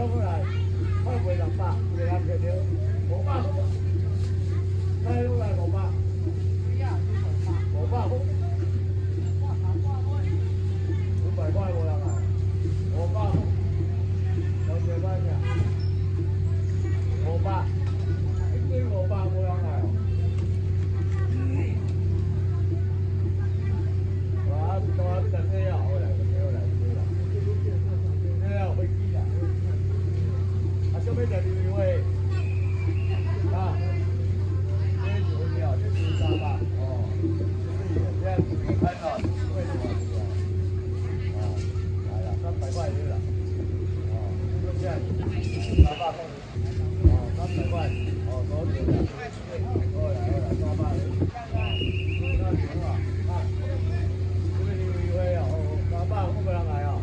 冲过来，快回两百，给他肯定500，再过来500，500，500块我两个，500，有几块钱？500，一堆500我两个。哇，多少钱这样？我来，我来，这样飞机啊！啊，小妹在这里喂，啊，这有料，这是啥吧？哦，这样看到为什么？啊，来了，300块对了，哦，这样，300块，哦，300块，哦，多少钱？过来，300块，那行了，啊，这边有一位啊，哦，300，我不让来啊。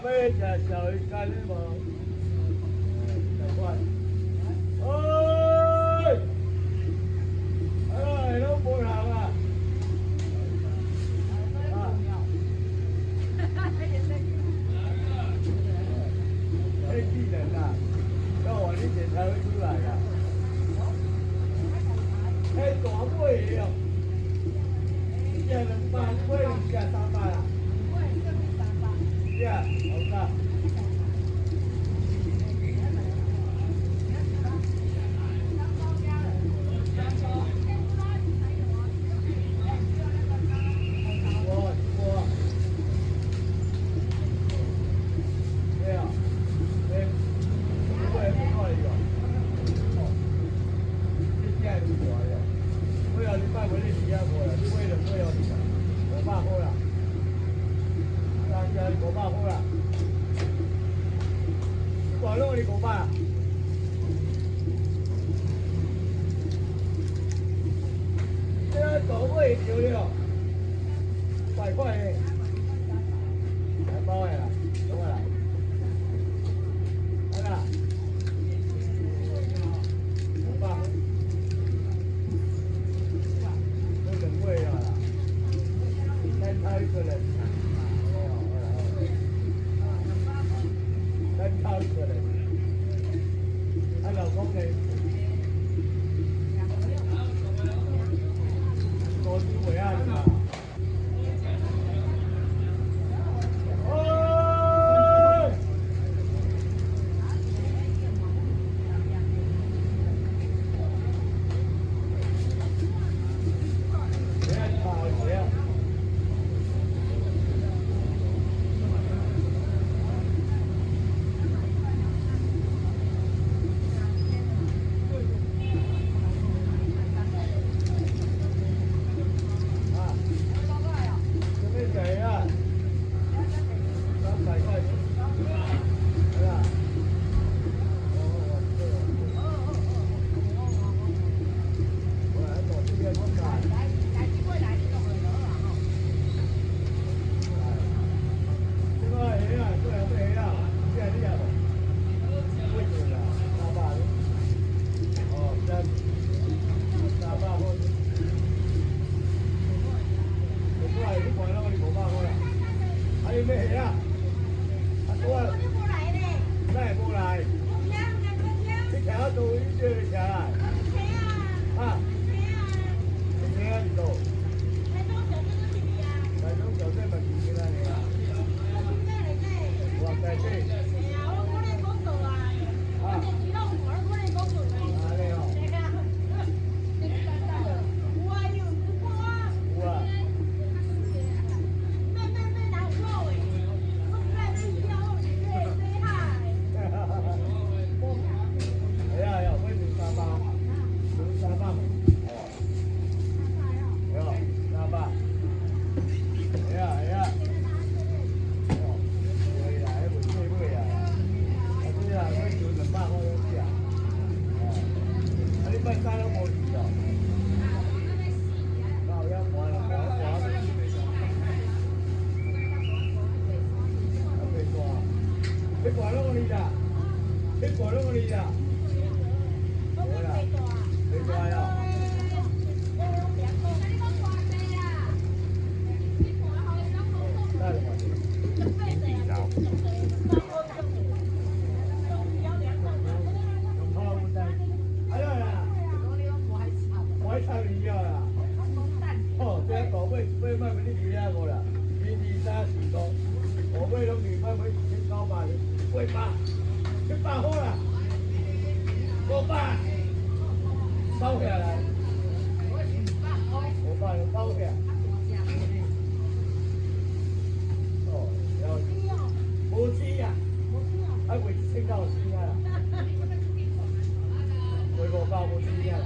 买只小鱼干的无，100块。哎，拢无人啊！黑技能啊，要晚一点才会出来的。哎，大尾的哦，一只200，尾2只300啊。呀，好大。100块诶，来包的啦，怎么啦？来啦，500，我2位啊啦，再掏一个人，再掏一个人，他老公给。你过那么厉害？没抓呀。天地糟。哎呀，我炒面了啦。哦，这大尾一尾卖俾你几啊个啦？天地三四个，大尾拢面卖俾2900，800好啦，500收下来，500就收下。哦，了解。无钱呀，还卖1900有钱啊啦，卖500无钱啊。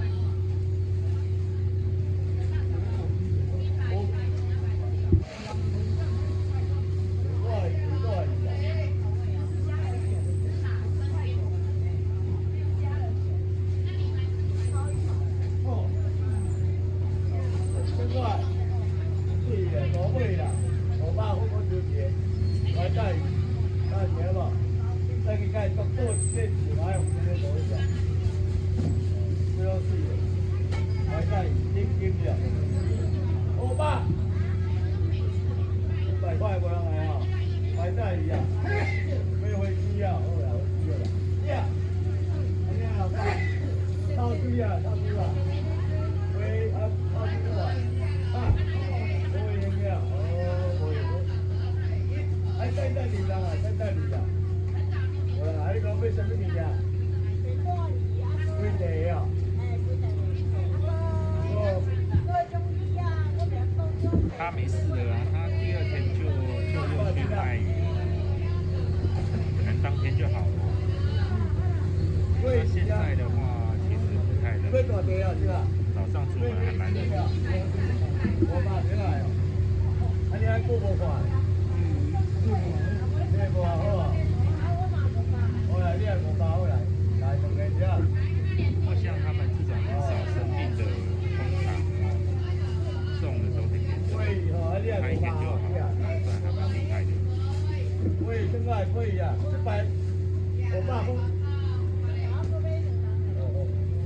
他没事的啊，他第二天就又去卖鱼，可能当天就好了。那现在的话，其实不太冷。早上出门还蛮冷的。不像他们这种很少生病的工厂，种的时候天天种，拍一天就好，算还蛮厉害的。现在可以啊，500公。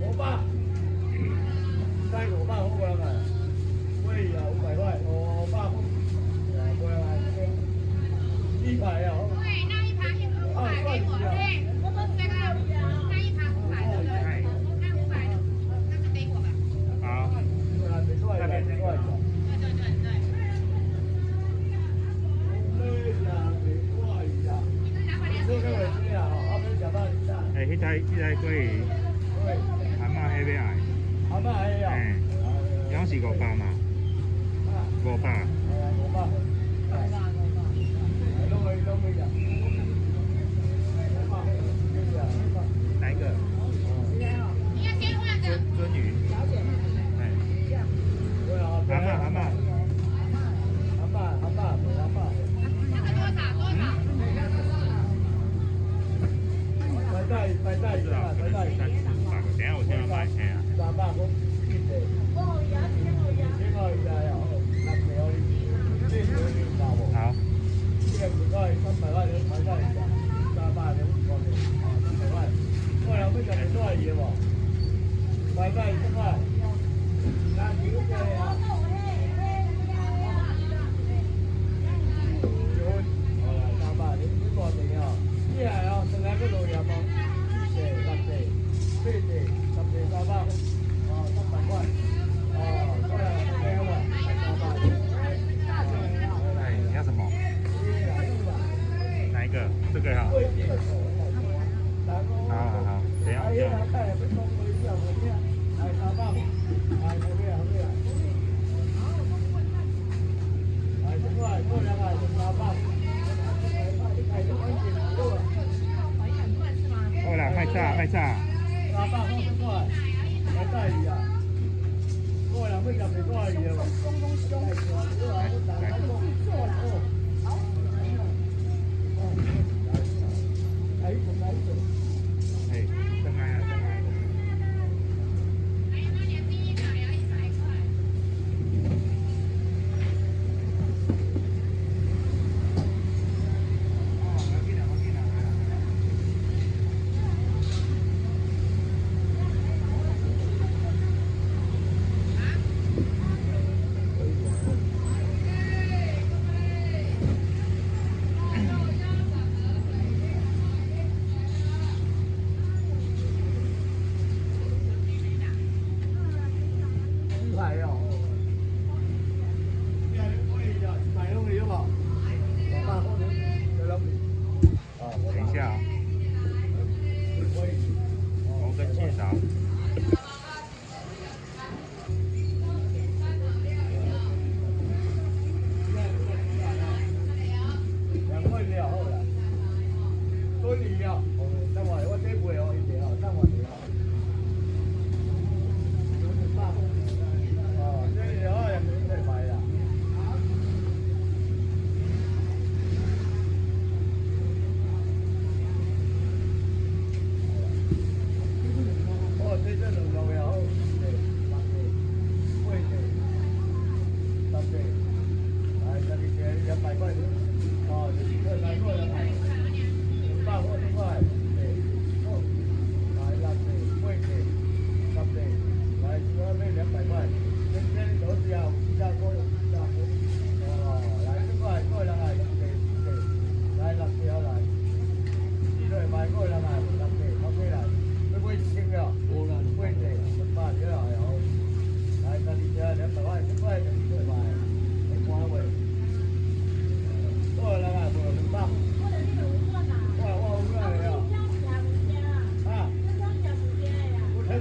500，再500好过来买，贵啊500块，500公，过来买，100啊。对，那一盘500给我，对，这个那一盘500，那500那是给我吧？好，那边先过来。哎，迄台粿鱼，蛤蟆迄边爱，蛤蟆还要，拢是500嘛，500。哪一个？你要先换的。鳟鱼。哎。蛤蟆。这个多少？白带鱼啊，白带鱼。等一下我先要买，哎呀。300公，好。哎，你要什么？哪一个？这个哈。好，等一下我叫。好啦，卖炸。300好1块，白带鱼啊，过来会讲没多少鱼了。哎，真爱啊！还有那点第一把要100块。哦，我记得。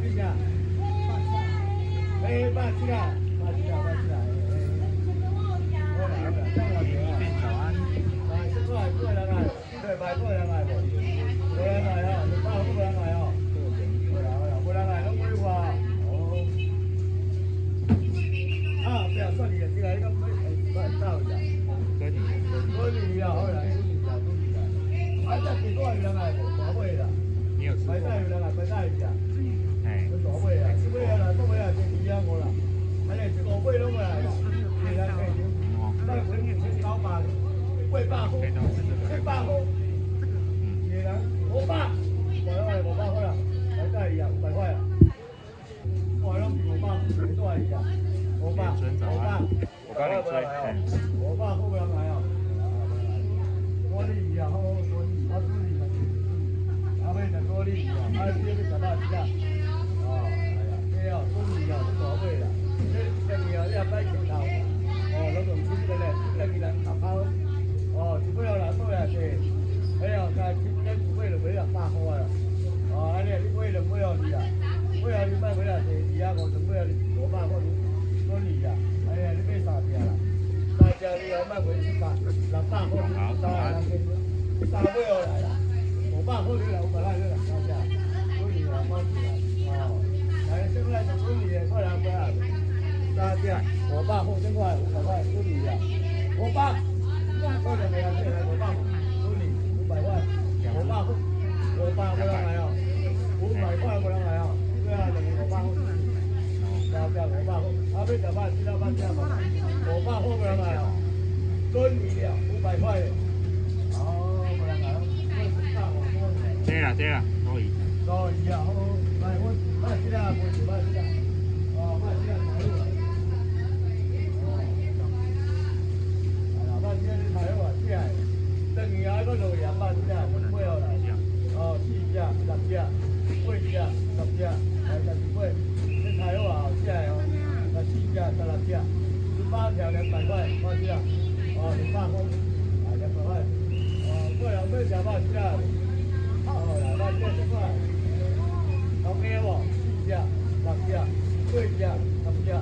边呀？哎，爸起来，爸起来，爸起来，我来了，张老师啊，早安。来，过来，过来来，对，来过来来不？过来来啊，你爸过来来啊，过来来，过来来，拢过来哦。啊，不要说你，这个一个到一下。跟你啊，好来，都你啊。啊，这几多人来不？大尾啦。你有吃过？白菜有人来，白菜一下。哎。大尾啊，小尾啊啦，小尾啊，就2样我啦。安尼一个尾拢过来啦，一人可以牛。再回去去老板，800块，700块。一人500，500块啦，白菜一样500块啦。我拢500，最多一下。500，500，我帮你追。500好不人来哦。多利啊，好多利，多利嘛，阿妹就多利啊，啊，这个10大几啊？哦，哎呀，这多利啊，这大尾啦，这等于啊，你也摆前头，哦，老同事个咧，等于人头口，哦，一尾人买啊济，哎呀，加一尾就买600块啊，哦，安尼你买2尾哦你啊，买啊你买买啊济，250尾啊你500块多利啊，哎呀，你买3只啦。3只你要买回去600块，3尾哦来啦，500块你来500块你来3只，多利啊，买起来，哦，来现在就多利的，快2尾啊，3只500块，500块多利啊，500，多利来500块，多利500块，500块，500块来哦，500块来哦，对啊，等于500块。3只500块，阿妹就买700块只嘛，500块不人来哦，炖米了500块的，哦，不人来哦，这啦，可以。可以啊，好，来我买这个，买这个，哦，买这个台湾，哦，哎呀，买这个台湾只的，等于啊，个落叶买这个，买落来，哦，4只、10只、8只、10只，来12尾。台湾好吃的哦，4只、16只，18条200块，多少？哦，200块，啊200块，哦，过2尾吃饱吃啊，哦，来把这1块，OK 无？4只、6只、8只、10只、12，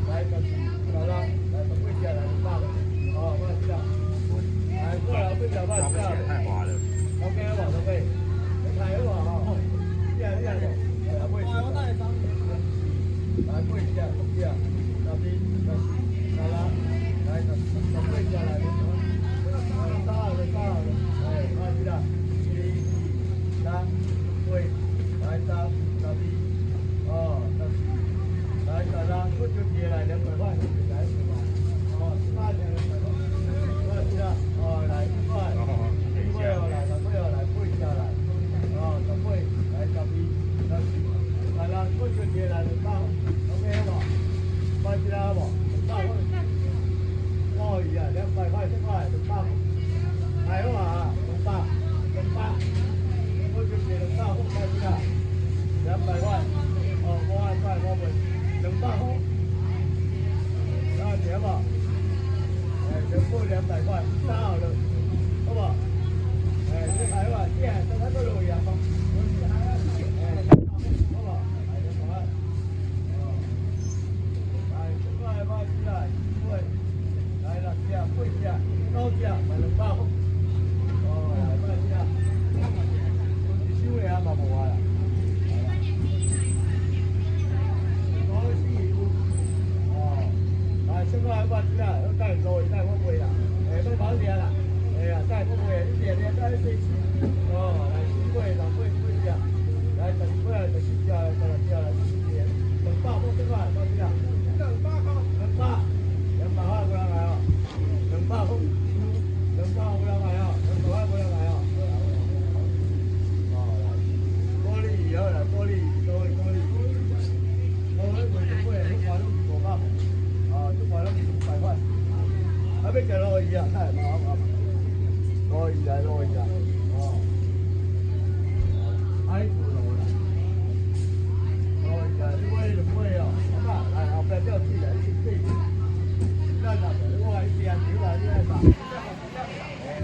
来12，来18只来200块，哦，多少？来过2尾吃饱吃啊，OK 无？OK，台湾哈，这样无？来8只。来8只、10只、12、14、16，来18只来32，哎，快去啦！1、2、3、4，来3、12，哦，14，来13，我就接来200块，来是吧？哦，18只200块，快去啦！哦，来1块，1块哦来，2块哦来，8只来，哦，18，来12、14。来啦，我就接来200块 ，OK 无？买一啦无？200块，可以啊，200块1块200块，台湾啊，200，我就接200块买一啦，200块，哦，500块我卖200块，那接无？哎，全部200块，3好了，好不好？哎，这台湾这它都有阳光，哎。高价买200块，哦，来买只，收的啊嘛无啊啦，好细哦，来现在买只啦，要带走，带我买啦，哎，买跑车啦，哎呀，带我买，你点带去洗，哦，来洗买，8只，来12只来14只来16只来14只，200块1块，多少只？200块，200块不让来哦，200块。200不要买哦，200块不要买哦。哦，来，多利以后来，多利，我们贵，你买拢500块，啊，就买拢500块，还要吃罗伊啊，太麻烦，罗伊来，哦，爱做罗啦，罗伊来，你买就买哦，好嘛，来后边叫起来，你对，那啥，我来点酒来，你来啥？来，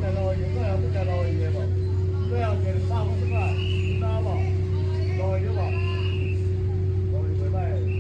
食路鱼，最后不食路鱼的无？最后食250块，知道无？路鱼了无？路鱼袂歹。